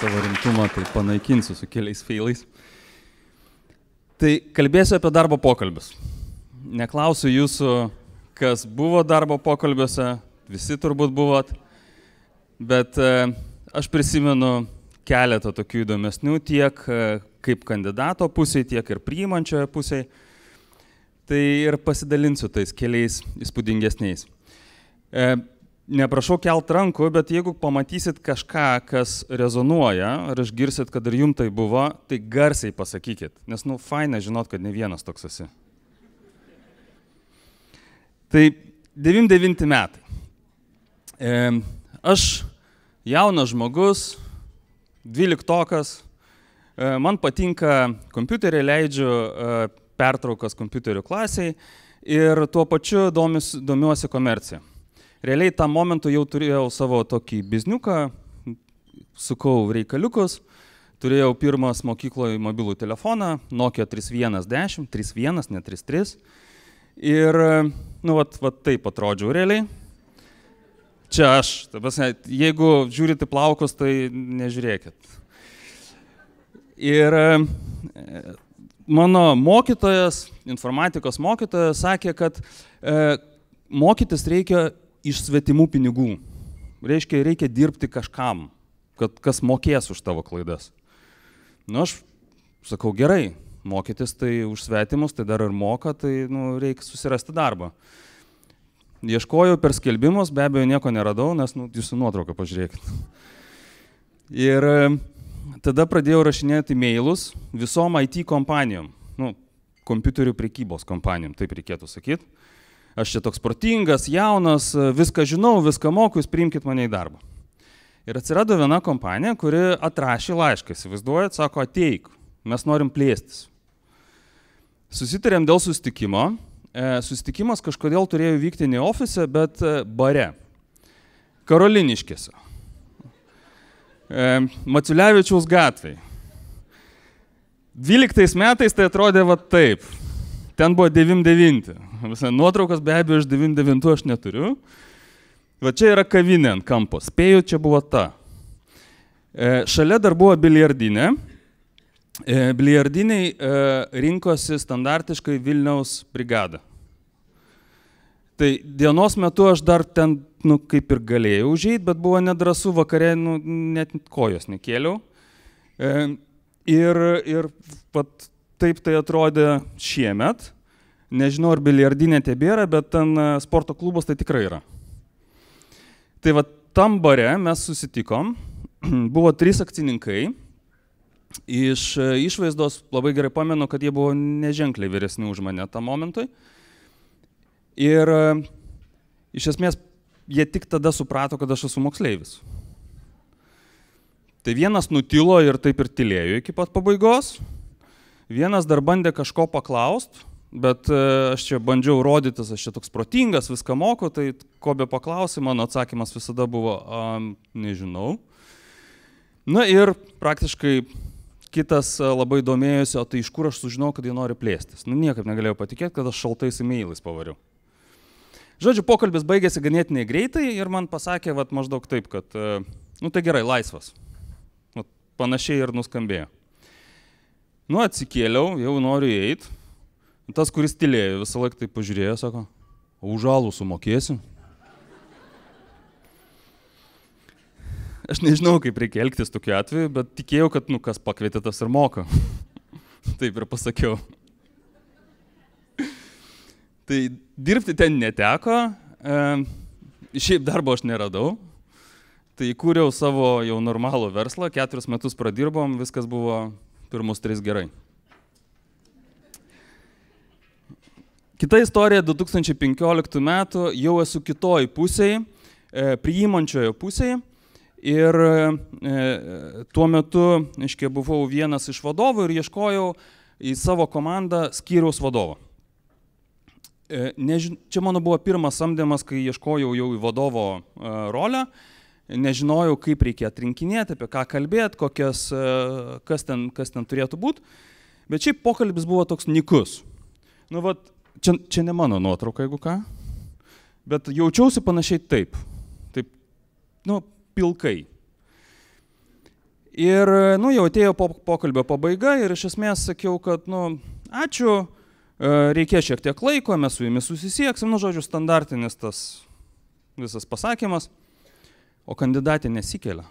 savo rimtumą, tai panaikinsiu su keliais feilais. Tai kalbėsiu apie darbo pokalbius. Neklausiu jūsų, kas buvo darbo pokalbiuose, visi turbūt buvot, bet aš prisimenu keletą tokių įdomesnių tiek kaip kandidato pusėje, tiek ir priimančioje pusėje. Tai ir pasidalinsiu tais keliais įspūdingesniais. Neprašau kelt rankų, bet jeigu pamatysit kažką, kas rezonuoja, ar išgirsit, kad ir jums tai buvo, tai garsiai pasakykit, nes faina žinot, kad ne vienas toks esi. Tai 99 metai. Aš jaunas žmogus, 12-tokas, man patinka kompiuteriai, leidžiu pertraukas kompiuterių klasiai ir tuo pačiu domiuosi komercija. Realiai tam momentu jau turėjau savo tokį bizniuką, sukau reikaliukus, turėjau pirmas mokykloje mobilų telefoną, Nokia 3110, 31, ne 33. Ir, vat taip atrodžiau realiai. Čia aš, jeigu žiūrite plaukus, tai nežiūrėkit. Ir mano mokytojas, informatikos mokytojas, sakė, kad mokytis reikia iš svetimų pinigų. Reikia dirbti kažkam, kas mokės už tavo klaidas. Aš sakau, gerai, mokytis tai už svetimus, tai dar ir moka, tai reikia susirasti darbą. Ieškojau per skelbimus, be abejo nieko neradau, nes jūsų nuotrauką pažiūrėkit. Ir tada pradėjau rašinėti mailus visom IT kompanijom, kompiuterių prekybos kompanijom, taip reikėtų sakyti. Aš čia toks protingas, jaunas, viską žinau, viską moku, jūs priimkit mane į darbą. Ir atsirado viena kompanija, kuri atrašė laišką, įsivaizduojat, sako, ateik, mes norim plėstis. Susitarėm dėl susitikimo. Susitikimas kažkodėl turėjo vykti ne ofise, bet bare. Karoliniškėse. Maciulevičiaus gatvėje. 12 metais tai atrodė taip. Ten buvo 99. Nuotraukas be abejo iš 99 aš neturiu. Va čia yra kavinė ant kampo. Spėju, čia buvo ta. Šalia dar buvo biliardinė. Biliardiniai rinkosi standartiškai Vilniaus brigadą. Tai dienos metu aš dar ten, kaip ir galėjau užeit, bet buvo nedrąsu vakare, net kojos nekėliau. Ir taip tai atrodė šiemet. Nežinau, ar biliardinė tebėra, bet ten sporto klubas tai tikrai yra. Tai tam bare mes susitikom, buvo 3 akcininkai. Iš išvaizdos labai gerai pamenu, kad jie buvo neženkliai vyresni už mane tam momentui. Ir iš esmės jie tik tada suprato, kad aš esu moksleivis. Tai vienas nutilo ir taip ir tylėjo iki pat pabaigos. Vienas dar bandė kažko paklaust, bet aš čia bandžiau rodytis, aš čia toks protingas, viską moku, tai ko be paklausi, mano atsakymas visada buvo, nežinau. Ir praktiškai kitas labai domėjosi, o tai iš kur aš sužinau, kad jie nori plėstis. Niekaip negalėjau patikėti, kad aš šaltais e-mailais pavariau. Žodžiu, pokalbis baigėsi ganėtinai greitai ir man pasakė maždaug taip, kad tai gerai, laisvas. Panašiai ir nuskambėjo. Atsikėliau, jau noriu eiti. Tas, kuris tylėjo, visą laiką taip pažiūrėjo, sako, už alų sumokėsiu. Aš nežinau, kaip reikia elgtis tokiu atveju, bet tikėjau, kad kas pakvietė, tas ir moka. Taip ir pasakiau. Tai dirbti ten neteko, šiaip darbo aš neradau. Tai įkūriau savo jau normalų verslą, 4 metus pradirbom, viskas buvo pirmus 3 gerai. Kita istorija 2015 metų, jau esu kitoj pusėje, priimančioje pusėje. Ir tuo metu, buvau vienas iš vadovų ir ieškojau į savo komandą skyriaus vadovo. Čia mano buvo pirmas samdymas, kai ieškojau jau į vadovo rolę. Nežinojau, kaip reikia atrinkinėti, apie ką kalbėti, kas ten turėtų būti. Bet šiaip pokalbis buvo toks nykus. Čia ne mano nuotrauka, jeigu ką. Bet jaučiausi panašiai taip. Pilkai. Ir, jau atėjo pokalbio pabaiga ir iš esmės sakiau, kad, ačiū, reikės šiek tiek laiko, mes su jumis susisieksim, žodžiu, standartinis tas visas pasakymas, o kandidatė nesikelia.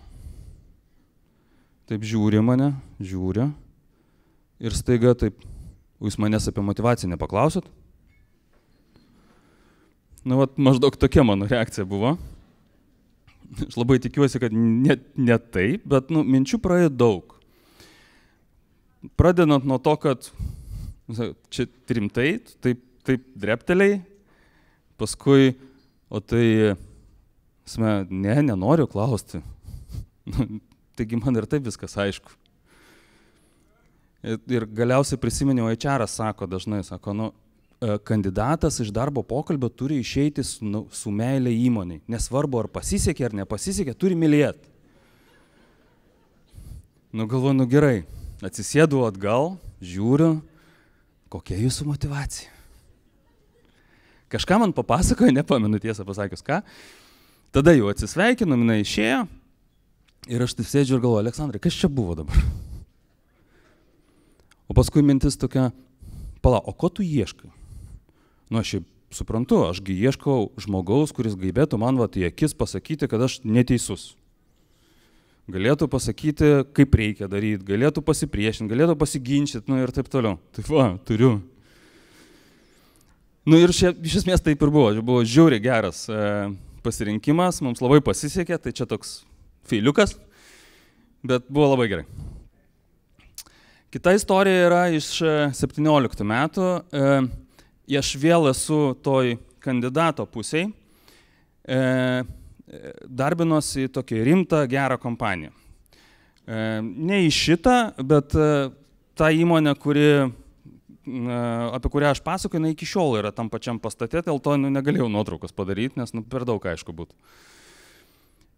Taip žiūri mane, žiūri ir staiga taip, jūs manęs apie motyvaciją nepaklausot? Maždaug tokia mano reakcija buvo. Aš labai tikiuosi, kad ne taip, bet minčių praėjo daug. Pradedant nuo to, kad čia rimtai, taip drepteliai, paskui, nenoriu klausti. Taigi man ir taip viskas aišku. Ir galiausiai prisiminiau, HR-as sako dažnai, kandidatas iš darbo pokalbio turi išeiti su meilė įmonei. Nesvarbu, ar pasisekė, ar nepasisekė, turi mylėti. Galvoju, gerai, atsisėdu atgal, žiūriu, kokia jūsų motyvacija. Kažką man papasakojo, nepamenu tiesą pasakius ką. Tada jau atsisveikinu, jinai išėjo ir aš taip sėdžiu ir galvoju, Aleksandrai, kas čia buvo dabar? O paskui mintis tokia, o ko tu ieškai? Aš suprantu, ašgi ieškau žmogaus, kuris gaibėtų man į akis pasakyti, kad aš neteisus. Galėtų pasakyti, kaip reikia daryti, galėtų pasipriešinti, galėtų pasiginčyti, ir taip toliau. Tai turiu. Ir iš esmės taip ir buvo. Buvo žiauriai geras pasirinkimas, mums labai pasisekė, tai čia toks feiliukas, bet buvo labai gerai. Kita istorija yra iš 17 metų. Aš vėl esu toj kandidato pusėj, darbinuosi tokį rimtą, gerą kompaniją. Ne į šitą, bet ta įmonė, apie kurią aš pasakoju, jinai iki šiol yra tam pačiam pastate, dėl to negalėjau nuotraukos padaryti, nes per daug aišku būtų.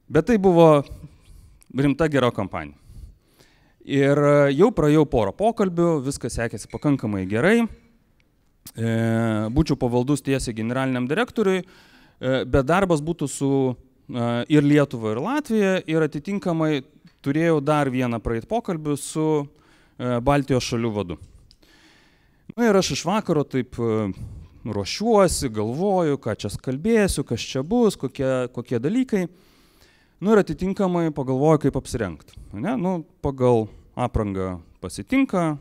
Bet tai buvo rimta, gera kompanija. Ir jau praėjau porą pokalbių, viskas sekėsi pakankamai gerai. Būčiau pavaldus tiesiai generaliniam direktoriui, bet darbas būtų su ir Lietuva, ir Latvija, ir atitinkamai turėjau dar vieną praeit pokalbį su Baltijos šalių vadu. Ir aš iš vakaro taip ruošiuosi, galvoju, ką čia kalbėsiu, kas čia bus, kokie dalykai. Ir atitinkamai pagalvoju, kaip apsirengti. Pagal aprangą pasitinka,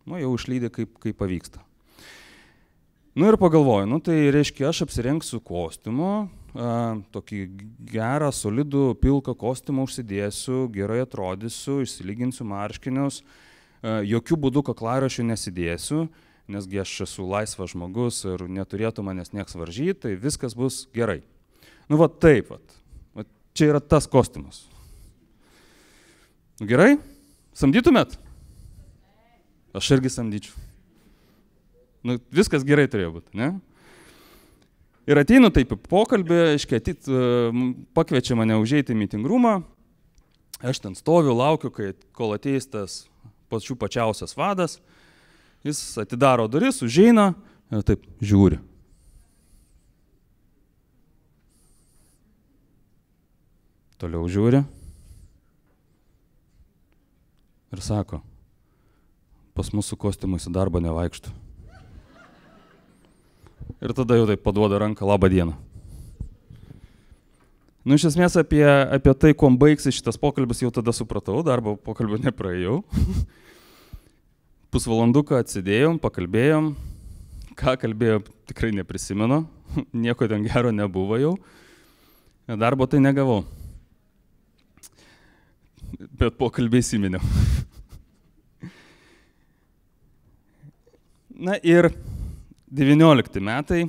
jau išlydi, kaip pavyksta. Ir pagalvoju, tai reiškia, aš apsirengsiu kostiumu, tokį gerą, solidų, pilką kostiumą užsidėsiu, gerai atrodysiu, išsilyginsiu marškinius, jokių būdų kaklaraščių nesidėsiu, nesgi aš esu laisvas žmogus ir neturėtų manęs nieks varžyti, tai viskas bus gerai. Taip. Čia yra tas kostiumas. Gerai? Samdytumėt? Aš irgi samdyčiau. Viskas gerai turėjo būti, ne? Ir ateinu taip į pokalbį, pakviečia mane užeiti į meeting roomą, aš ten stoviu, laukiu, kol ateis tas pačiausias vadas, jis atidaro duris, užeina ir taip žiūri. Toliau žiūri ir sako, pas mūsų kostiumus į darbą nevaikštų. Ir tada jau taip paduoda ranką, labą dieną. Iš esmės apie tai, kuom baigsis šitas pokalbis, jau tada supratau, darbo pokalbio nepraėjau. Pusvalanduką atsidėjom, pakalbėjom, ką kalbėjom tikrai neprisimenu, nieko ten gero nebuvo jau, darbo tai negavau. Bet pokalbį įsiminiau. Ir 19 metai,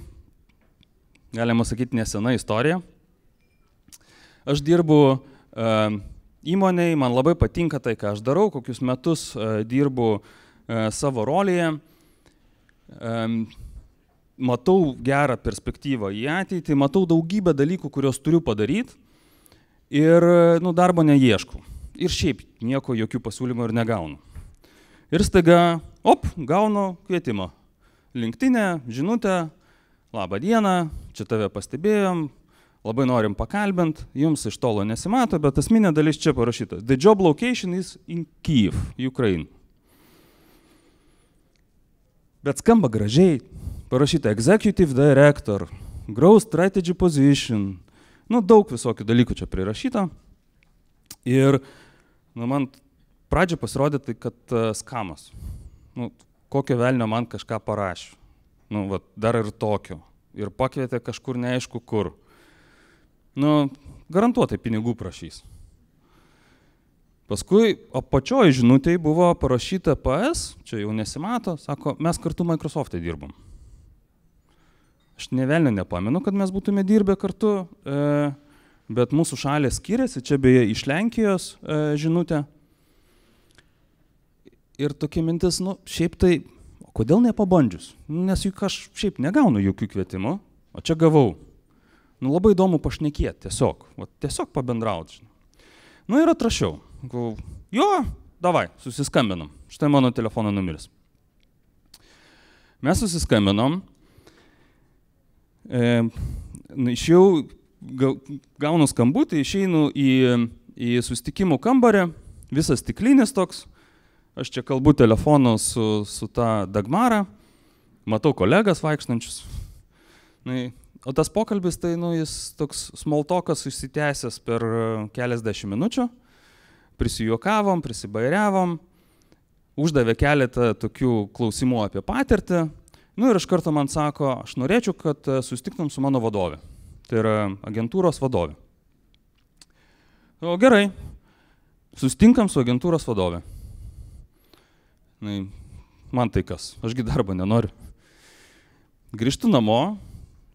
galima sakyti, nesena istorija. Aš dirbu įmonėje, man labai patinka tai, ką aš darau, kokius metus dirbu savo rolėje. Matau gerą perspektyvą į ateitį, matau daugybę dalykų, kuriuos turiu padaryti ir darbo neieškau. Ir šiaip nieko, jokių pasiūlymų ir negaunu. Ir staiga, gaunu kvietimą. LinkedIn'e, žinutę, labą dieną, čia tave pastebėjom, labai norim pakalbint, jums iš tolo nesimato, bet esminė dalis čia parašyta. The job location is in Kyiv, Ukraine. Bet skamba gražiai, parašyta Executive Director, Growth Strategy Position, daug visokių dalykų čia prirašyta. Ir man pradžia pasirodė tai, kad skamas. Kokio velnio man kažką parašė. Dar ir tokio. Ir pakvietė kažkur neaišku kur. Garantuotai pinigų prašys. Paskui apačioj žinutėj buvo parašyta PS, čia jau nesimato, sako, mes kartu Microsoft'e dirbam. Aš nė velnio nepamenu, kad mes būtume dirbę kartu, bet mūsų šalės skiriasi, čia beje iš Lenkijos žinutė. Ir tokia mintis, šiaip tai, kodėl nepabandžius? Nes juk aš šiaip negaunu jokių kvietimų, o čia gavau. Labai įdomu pašnekėti, tiesiog pabendrauti. Ir atrašiau. Jo, davai, susiskambinam. Štai mano telefono numeris. Mes susiskambinom. Išėjau, gaunu skambutį, išeinu į susitikimų kambarį, visas stiklinis toks. Aš čia kalbu telefonu su ta Dagmara, matau kolegas vaikštančius. O tas pokalbis, tai jis toks small talkas išsitęsęs per keliasdešimt minučių. Prisijuokavom, prisibairiavom, uždavė keletą tokių klausimų apie patirtį. Ir iš karto man sako, aš norėčiau, kad susitiktum su mano vadovė. Tai yra agentūros vadovė. O gerai, susitinkam su agentūros vadovė. Man tai kas, ašgi darbo nenoriu. Grįžtu namo,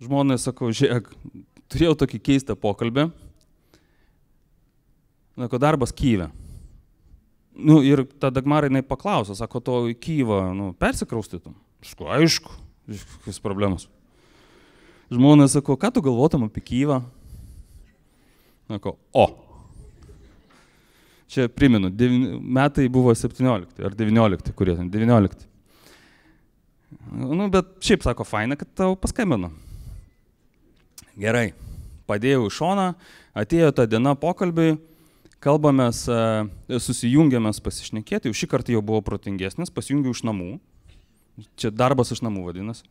žmonai sakau, žiūrėk, turėjau tokį keistą pokalbį. Darbas Kyjive. Ir ta Dagmara jinai paklausė, sako, to į Kyjivą persikraustytum? Aišku, kokios problemos. Žmonės sako, ką tu galvotum apie Kyjivą? Sako, Čia primenu, metai buvo 17 ar 19, kurie ten, 19. Bet šiaip sako, faina, kad tau paskambino. Gerai, padėjau į šoną, atėjo ta diena pokalbiui, kalbamės, susijungiamės pasišnekėti, jau šį kartą jau buvo protingesnis, pasijungiau iš namų, čia darbas iš namų vadinasi.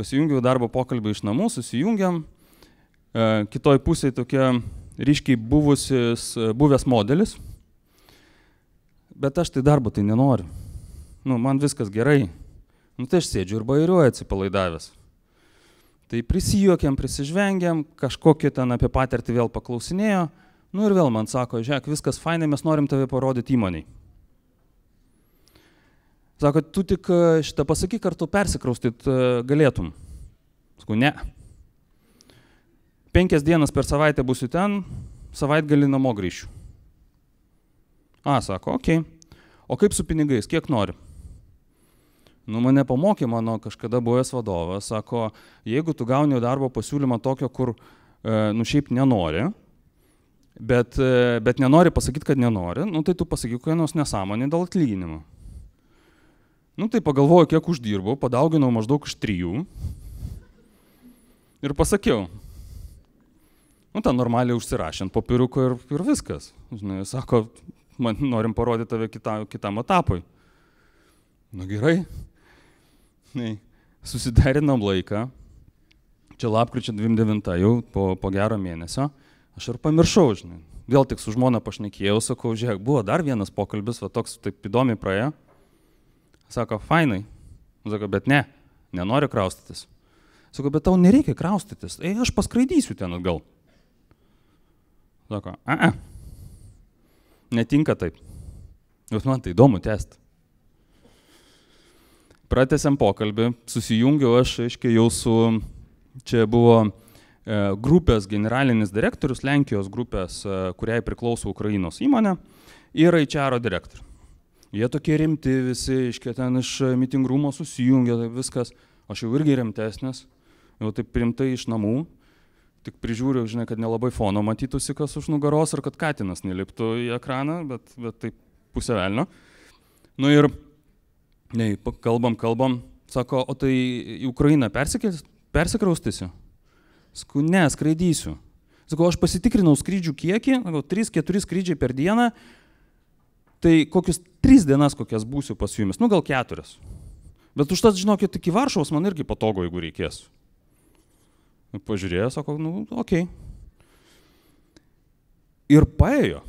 Pasijungiau darbo pokalbį iš namų, susijungiam, kitoj pusėje tokia ryškiai buvęs modelis, bet aš tai darbo tai nenoriu. Man viskas gerai, tai aš sėdžiu ir bairiuoju atsipalaidavęs. Tai prisijuokiam, prisižvengiam, kažkokie ten apie patirtį vėl paklausinėjo, ir vėl man sako, žiūrėk, viskas fainai, mes norim tave parodyti įmoniai. Sako, tu tik šitą pasakyk, ar tu persikraustyt galėtum. Sakau, ne. 5 dienas per savaitę būsiu ten, savaitgalį namo grįšiu. Sako, okei. O kaip su pinigais, kiek nori? Mane pamokė mano kažkada buvęs vadovas, sako, jeigu tu gauni darbo pasiūlymą tokio, kur šiaip nenori, bet nenori pasakyti, kad nenori, tai tu pasakyk, kokią nors nesąmonę dėl atlyginimo. Tai pagalvoju, kiek uždirbau, padauginau maždaug iš 3 ir pasakiau. Tą normaliai užsirašant popieriuko ir viskas. Sako, man norim parodyti tave kitam etapui. Gerai. Susiderinam laiką. Čia lapkričio 29 jau po gero mėnesio. Aš ir pamiršau, žinai. Vėl tik su žmona pašnekėjau, sakau, žiūrėk, buvo dar vienas pokalbis, toks taip įdomiai praėjo. Sako, fainai. Sako, bet ne, nenoriu kraustytis. Sako, bet tau nereikia kraustytis. Aš paskraidysiu ten atgal. Sako, netinka taip. Bet man tai įdomu tęsti. Pratęsiam pokalbį, susijungiau aš, aiškiai, jau su, čia buvo grupės generalinis direktorius, Lenkijos grupės, kuriai priklauso Ukrainos įmonė, ir HR direktorius. Jie tokie rimti visi, aiškiai, ten iš meeting roomo susijungia, viskas. Aš jau irgi rimtesnis, jau taip rimtai iš namų, tik prižiūriu, žinai, kad nelabai fono matytųsi kas už nugaros ir kad katinas neliptų į ekraną, bet taip pusę velnio. Ir kalbam, sako, o tai į Ukrainą persikraustysi? Sakau, ne, skraidysiu. Sakau, aš pasitikrinau skrydžių kiekį, 3-4 skrydžiai per dieną, tai kokius 3 dienas kokias būsiu pas jumis, gal 4. Bet užtat, žinokit, iki Varšuvos man irgi patogu, jeigu reikės. Pažiūrėjo, sako, okei. Ir paėjo.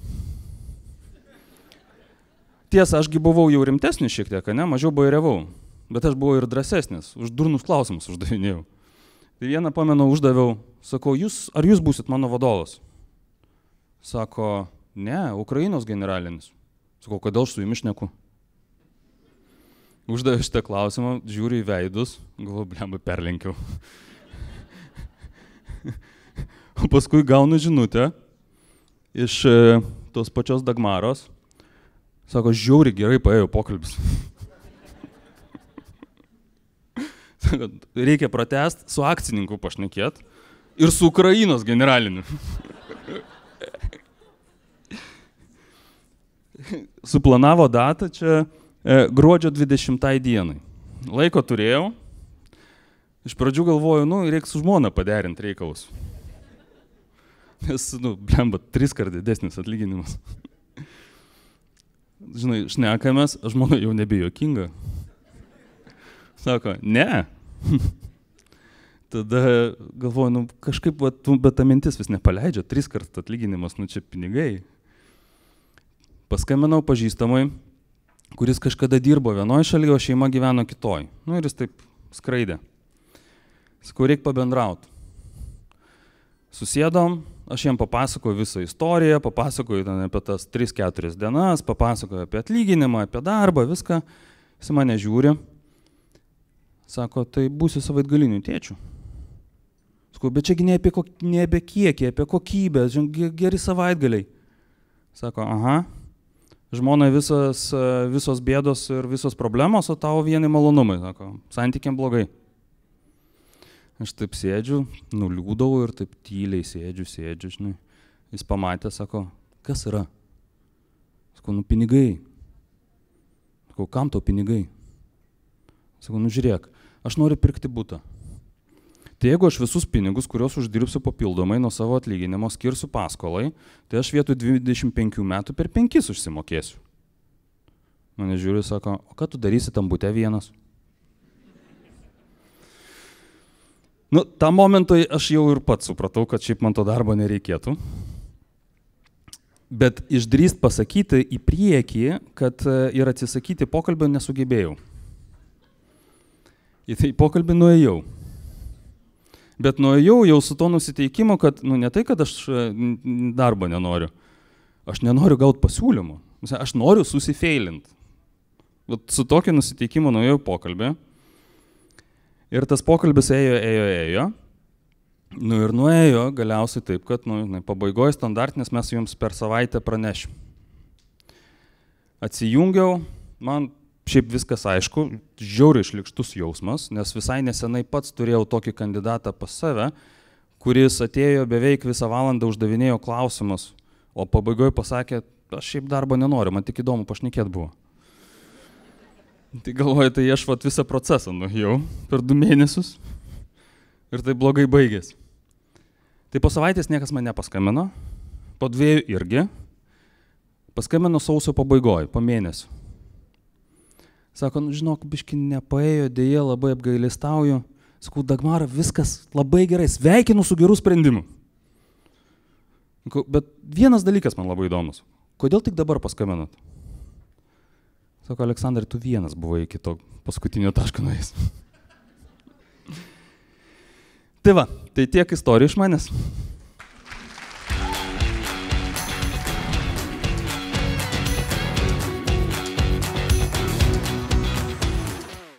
Tiesa, ašgi buvau jau rimtesnis šiek tiek, ne, mažiau bairiavau, bet aš buvau ir drąsesnis, už durnus klausimus uždavinėjau. Tai vieną pamenu uždaviau, sakau, ar jūs būsit mano vadovas? Sako, ne, Ukrainos generalinis. Sakau, kodėl aš su jumis šneku? Uždavė šitą klausimą, žiūriu į veidus, galvoju, blemba, perlenkiau. O paskui gaunu žinutę iš tos pačios Dagmaros. Sako, žiauriai gerai paėjo pokalbis. Sako, reikia pratęsti, su akcininku pašnekėt ir su Ukrainos generaliniu. Suplanavo datą čia gruodžio 20 dienai. Laiko turėjau. Iš pradžių galvoju, reikia su žmona paderinti reikalus. Nes, blemba, 3 kart didesnis atlyginimas. Žinai, šnekamės, žmona jau nebejuokinga. Sako, ne. Tada galvoju, kažkaip, bet ta mintis vis nepaleidžia, 3 kart atlyginimas, čia pinigai. Paskambinau pažįstamai, kuris kažkada dirbo vienoje šalyje, o šeima gyveno kitoj. Ir jis taip skraidė. Sakau, reikia pabendrauti. Susėdom, aš jam papasakoju visą istoriją, papasakoju apie tas 3-4 dienas, papasakoju apie atlyginimą, apie darbą, viską. Jis mane žiūri. Sako, tai būsi savaitgalinių tėčių. Sakau, bet čiagi ne apie kiekį, apie kokybę, geri savaitgaliai. Sako, aha, žmona visos bėdos ir visos problemos, o tavo vieni malonumai. Sako, santykiam blogai. Aš taip sėdžiu, nuliūdau ir taip tyliai sėdžiu, žinai. Jis pamatė, sako, kas yra? Sakau, pinigai. Sakau, kam tau pinigai? Sakau, žiūrėk, aš noriu pirkti butą. Tai jeigu aš visus pinigus, kuriuos uždirbsiu papildomai nuo savo atlyginimo, skirsiu paskolai, tai aš vietoj 25 metų per 5 užsimokėsiu. Mane žiūri, sako, o ką tu darysi tam bute vienas? Tam momentui aš jau ir pats supratau, kad šiaip man to darbo nereikėtų. Bet išdrįst pasakyti į priekį, kad ir atsisakyti pokalbio nesugebėjau. Į tai pokalbį nuėjau. Bet nuėjau jau su to nusiteikimu, kad ne tai, kad aš darbo nenoriu. Aš nenoriu gauti pasiūlymų. Aš noriu susifeilinti. Su tokiu nusiteikimu nuėjau pokalbį. Ir tas pokalbis ėjo. Ir nuėjo galiausiai taip, kad pabaigoje standartinės mes jums per savaitę pranešim. Atsijungiau, man šiaip viskas aišku, žiauriai šlykštus jausmas, nes visai nesenai pats turėjau tokį kandidatą pas save, kuris atėjo beveik visą valandą uždavinėjo klausimus, o pabaigoje pasakė, aš šiaip darbo nenoriu, man tik įdomu pašnekėt buvo. Tai galvoju, tai aš visą procesą nuėjau per 2 mėnesius ir tai blogai baigėsi. Tai po savaitės niekas man nepaskambino, po 2 irgi, paskambino sausio pabaigoje, po mėnesio. Sako, žinok, biški nepaėjo, dėja, labai apgailestauju. Sakau, Dagmara, viskas labai gerai, sveikinu su geru sprendimu. Bet vienas dalykas man labai įdomus. Kodėl tik dabar paskambinat? Sako, Aleksandrai, tu vienas buvai iki to paskutinio taško nuėjęs. Tai tiek istorijų iš manęs.